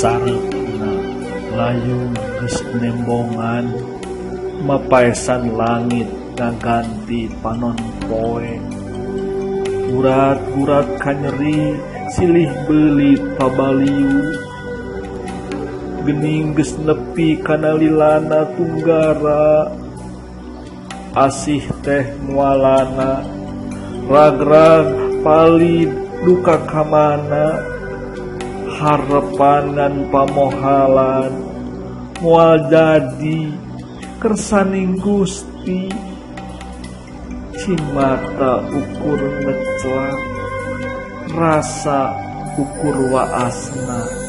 sareupna layung geus nembongan mapaesan langit ngaganti panon poe urat-urat kanyeri silih beuli pabaliu geuning geus nepi kana lilana tunggara asih teh mualana ragrag palid duka kamana harepan pamohalan moal jadi kersaning Gusti cimata ukur ngeclak rasa ukur waasna